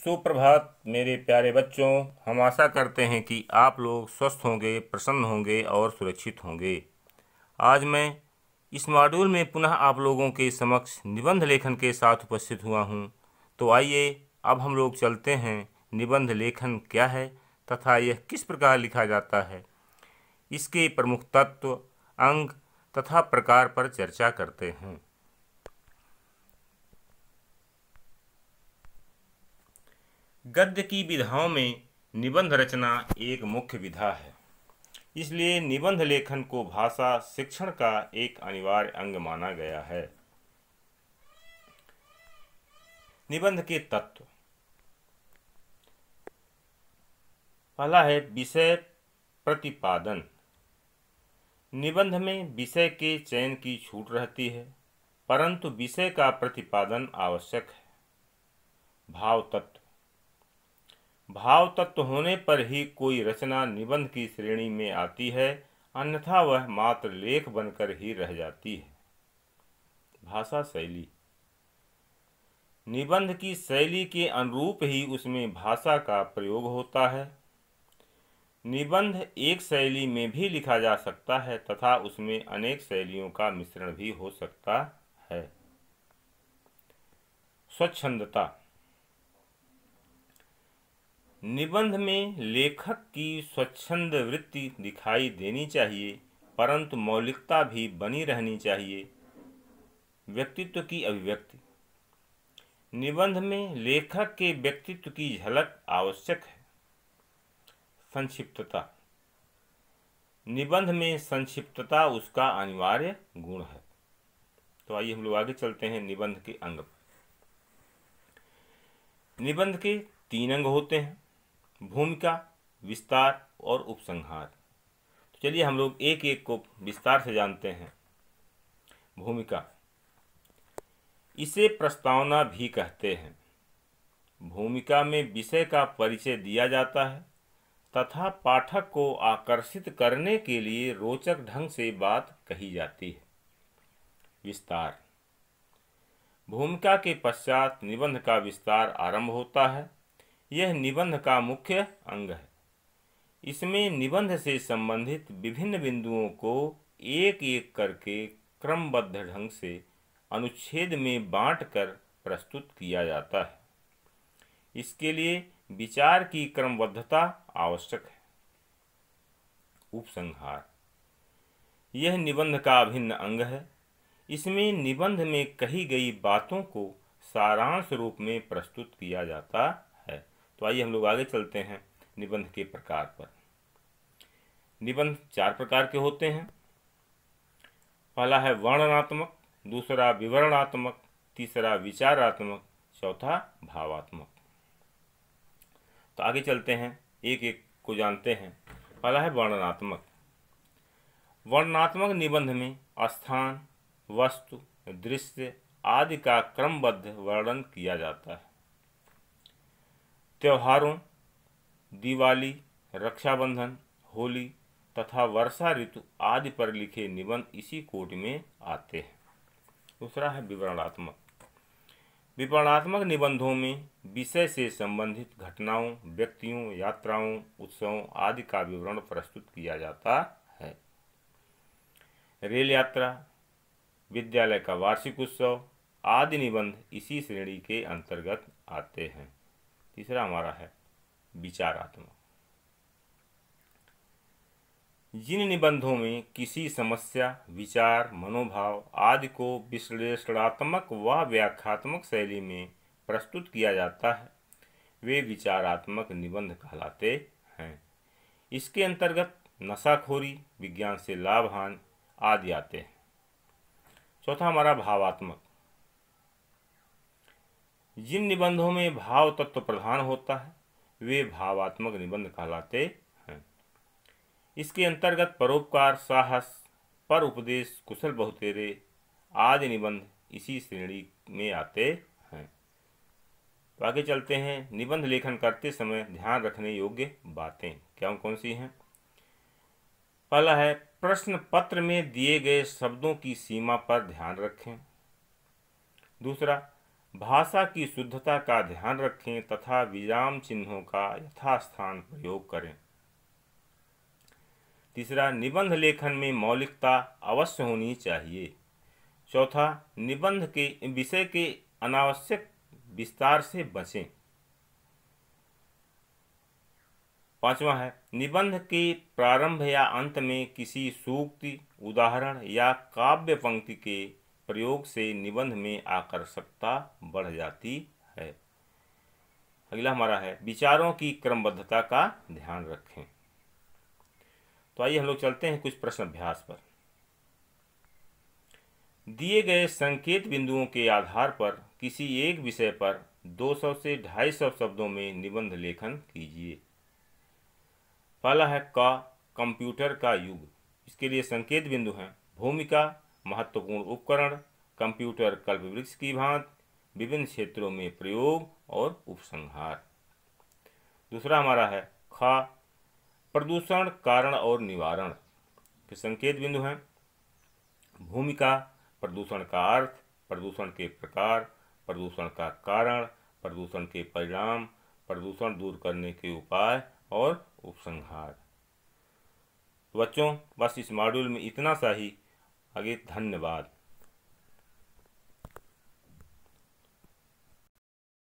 सुप्रभात मेरे प्यारे बच्चों। हम आशा करते हैं कि आप लोग स्वस्थ होंगे, प्रसन्न होंगे और सुरक्षित होंगे। आज मैं इस मॉड्यूल में पुनः आप लोगों के समक्ष निबंध लेखन के साथ उपस्थित हुआ हूं। तो आइए अब हम लोग चलते हैं निबंध लेखन क्या है तथा यह किस प्रकार लिखा जाता है, इसके प्रमुख तत्व, अंग तथा प्रकार पर चर्चा करते हैं। गद्य की विधाओं में निबंध रचना एक मुख्य विधा है, इसलिए निबंध लेखन को भाषा शिक्षण का एक अनिवार्य अंग माना गया है। निबंध के तत्व। पहला है विषय प्रतिपादन। निबंध में विषय के चयन की छूट रहती है, परंतु विषय का प्रतिपादन आवश्यक है। भाव तत्व। भाव तत्व होने पर ही कोई रचना निबंध की श्रेणी में आती है, अन्यथा वह मात्र लेख बनकर ही रह जाती है। भाषा शैली। निबंध की शैली के अनुरूप ही उसमें भाषा का प्रयोग होता है। निबंध एक शैली में भी लिखा जा सकता है तथा उसमें अनेक शैलियों का मिश्रण भी हो सकता है। स्वच्छंदता। निबंध में लेखक की स्वच्छंद वृत्ति दिखाई देनी चाहिए, परंतु मौलिकता भी बनी रहनी चाहिए। व्यक्तित्व की अभिव्यक्ति। निबंध में लेखक के व्यक्तित्व की झलक आवश्यक है। संक्षिप्तता। निबंध में संक्षिप्तता उसका अनिवार्य गुण है। तो आइए हम लोग आगे चलते हैं निबंध के अंग। निबंध के 3 अंग होते हैं: भूमिका, विस्तार और उपसंहार। तो चलिए हम लोग एक एक को विस्तार से जानते हैं। भूमिका। इसे प्रस्तावना भी कहते हैं। भूमिका में विषय का परिचय दिया जाता है तथा पाठक को आकर्षित करने के लिए रोचक ढंग से बात कही जाती है। विस्तार। भूमिका के पश्चात निबंध का विस्तार आरंभ होता है। यह निबंध का मुख्य अंग है। इसमें निबंध से संबंधित विभिन्न बिंदुओं को एक एक करके क्रमबद्ध ढंग से अनुच्छेद में बांटकर प्रस्तुत किया जाता है। इसके लिए विचार की क्रमबद्धता आवश्यक है। उपसंहार। यह निबंध का अभिन्न अंग है। इसमें निबंध में कही गई बातों को सारांश रूप में प्रस्तुत किया जाता है। तो आइए हम लोग आगे चलते हैं निबंध के प्रकार पर। निबंध 4 प्रकार के होते हैं। पहला है वर्णनात्मक, दूसरा विवरणात्मक, तीसरा विचारात्मक, चौथा भावात्मक। तो आगे चलते हैं, एक एक को जानते हैं। पहला है वर्णनात्मक। वर्णनात्मक निबंध में स्थान, वस्तु, दृश्य आदि का क्रमबद्ध वर्णन किया जाता है। त्योहारों, दिवाली, रक्षाबंधन, होली तथा वर्षा ऋतु आदि पर लिखे निबंध इसी कोटि में आते हैं। दूसरा है विवरणात्मक। विवरणात्मक निबंधों में विषय से संबंधित घटनाओं, व्यक्तियों, यात्राओं, उत्सवों आदि का विवरण प्रस्तुत किया जाता है। रेल यात्रा, विद्यालय का वार्षिक उत्सव आदि निबंध इसी श्रेणी के अंतर्गत आते हैं। तीसरा हमारा है विचारात्मक। जिन निबंधों में किसी समस्या, विचार, मनोभाव आदि को विश्लेषणात्मक व व्याख्यात्मक शैली में प्रस्तुत किया जाता है, वे विचारात्मक निबंध कहलाते हैं। इसके अंतर्गत नशाखोरी, विज्ञान से लाभ हानि आदि आते हैं। चौथा हमारा भावात्मक। जिन निबंधों में भाव तत्व प्रधान होता है, वे भावात्मक निबंध कहलाते हैं। इसके अंतर्गत परोपकार, साहस, पर उपदेश, कुशल बहुतेरे आदि निबंध इसी श्रेणी में आते हैं। तो आगे चलते हैं, निबंध लेखन करते समय ध्यान रखने योग्य बातें क्या कौन सी हैं। पहला है प्रश्न पत्र में दिए गए शब्दों की सीमा पर ध्यान रखें। दूसरा, भाषा की शुद्धता का ध्यान रखें तथा विराम चिन्हों का यथास्थान प्रयोग करें। तीसरा, निबंध लेखन में मौलिकता अवश्य होनी चाहिए। चौथा, निबंध के विषय के अनावश्यक विस्तार से बचें। पांचवा है, निबंध के प्रारंभ या अंत में किसी सूक्ति, उदाहरण या काव्य पंक्ति के प्रयोग से निबंध में आकर्षकता बढ़ जाती है। अगला हमारा है, विचारों की क्रमबद्धता का ध्यान रखें। तो आइए हम लोग चलते हैं कुछ प्रश्न अभ्यास पर। दिए गए संकेत बिंदुओं के आधार पर किसी एक विषय पर 200 से 250 शब्दों में निबंध लेखन कीजिए। पहला है कंप्यूटर का युग। इसके लिए संकेत बिंदु हैं भूमिका, महत्वपूर्ण उपकरण, कंप्यूटर कल्पवृक्ष की भांति, विभिन्न क्षेत्रों में प्रयोग और उपसंहार। दूसरा हमारा है प्रदूषण, कारण और निवारण के संकेत बिंदु हैं भूमिका, प्रदूषण का अर्थ, प्रदूषण के प्रकार, प्रदूषण का कारण, प्रदूषण के परिणाम, प्रदूषण दूर करने के उपाय और उपसंहार। तो बच्चों, बस इस मॉड्यूल में इतना सा ही। आगे धन्यवाद।